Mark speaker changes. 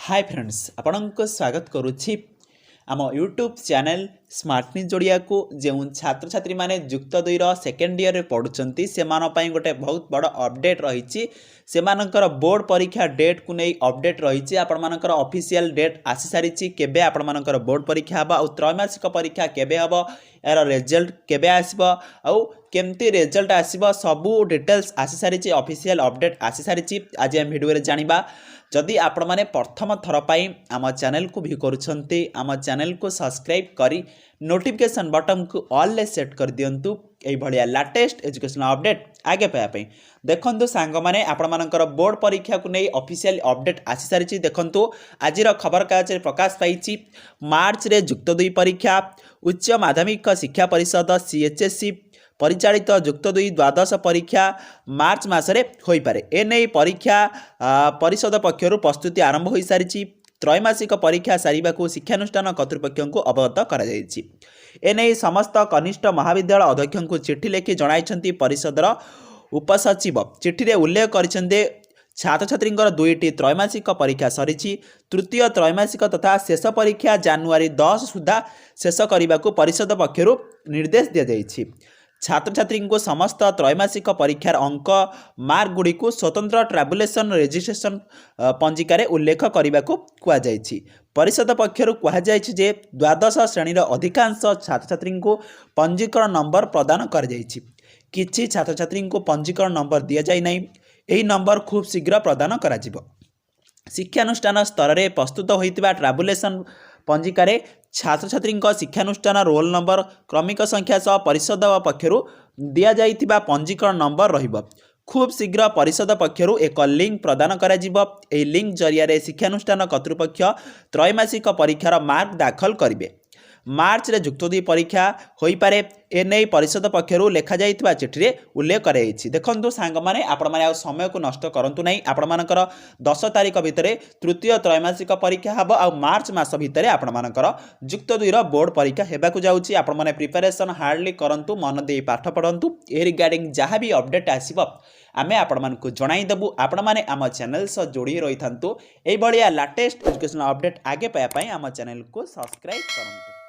Speaker 1: Hi friends आपनको स्वागत करुच्ची आम YouTube channel smart news जोड़िया को जो छात्र छात्री माने युक्त दुई सेकेंड ईयर पढ़ुंट से गोटे बहुत बड़ अपडेट रही से बोर्ड परीक्षा डेट को नहीं अपडेट रही आपर ऑफिशियल डेट आसी सारी केबे आपर बोर्ड परीक्षा हम आ त्रैमासिक परीक्षा केबे हम यार रिजल्ट केबे आसब आउ केमती रिजल्ट आसब सबू डिटेल्स आसी सारी ऑफिशियल अपडेट आसी सारी आज हम वीडियो जानिबा जदि आपण माने प्रथम थर पाई आम चैनल को भी करुछंती आम चैनल को सब्सक्राइब करी नोटिफिकेशन बटन को ऑल ले सेट कर दियंतु एई भलिया लेटेस्ट एजुकेशनल अपडेट आगे पाया पई देखंतु सांग माने आपण मानकर बोर्ड परीक्षा को नहीं ऑफिशियल अपडेट आसी सारी देखंतु आजिर खबर कागज रे प्रकाश पाइछि मार्च रे युक्त 2 परीक्षा उच्च माध्यमिक शिक्षा परिषद सीएचएससी परिचालित युक्त 2 द्वादश परीक्षा मार्च मासरे होई पारे एने परीक्षा परिषद पक्षरु प्रस्तुति आरंभ हो सारी त्रैमासिक परीक्षा सारिबाकू शिक्षानुष्ठान कर्तृपक्ष को अवगत करा जायछि एने समस्त कनिष्ठ महाविद्यालय अध्यक्ष को चिठी लिखि जणाइछंती परिषदर उपसचिव चिठी रे उल्लेख करिसेंते छात्र छात्री दुईटी त्रैमासिक परीक्षा सरी तृतीय त्रैमासिक तथा शेष परीक्षा जनवरी 10 सुधा शेष करने को परिषद पक्षरु निर्देश दि जाइछि छात्र छात्री को समस्त त्रैमासिक परीक्षार अंक मार्क गुड़ी को स्वतंत्र ट्राबुलेशन रेजिस्ट्रेशन पंजिकार उल्लेख करने को कहुई परिषद पक्षर कहुई जे द्वादश श्रेणीर अधिकांश छात्र छात्री को पंजीकरण नंबर प्रदान कर किछि छात्र छात्री को पंजीकरण नंबर दि जाए नहीं यही नंबर खूब शीघ्र प्रदान करा शिक्षानुष्ठान स्तर में प्रस्तुत होता ट्राबुलेशन पंजिकार छात्र छात्री शिक्षानुष्ठान रोल नंबर क्रमिक संख्या सह परिषद पक्षरु दि जाइथिबा पंजीकरण नंबर रहिबो खूब शीघ्र परिषद पक्षरु एक लिंक प्रदान करा जिवो एही लिंक जरिया रे शिक्षानुष्ठान कर्तृपक्ष त्रैमासिक परीक्षार मार्क दाखल करिवे मार्च रे युक्त 2 परीक्षा होई पारे एने परिषद पक्षरु लेखा जाइथिबा चिठी रे उल्लेख कराइछि देखंतु सांग माने आपण माने आ समय को नष्ट करंतु नाही आपण मानकर 10 तारिख भितरे तृतीय त्रैमासिक परीक्षा हबो आ मार्च मास भितरे आपण मानकर युक्त 2 रो बोर्ड परीक्षा हेबाकू जाउछि आपण माने प्रिपरेशन हार्डली करंतु मन देई पाठ पढंतु ए रिगार्डिंग जहाँ भी अपडेट आसीबो आमे आपण मानकु जणाई देबु आपण माने आम चैनल से जोड़ी रही थांतु एई बलिया लेटेस्ट एजुकेशनल अपडेट आगे पाया पई आम चैनल को सब्सक्राइब करंतु।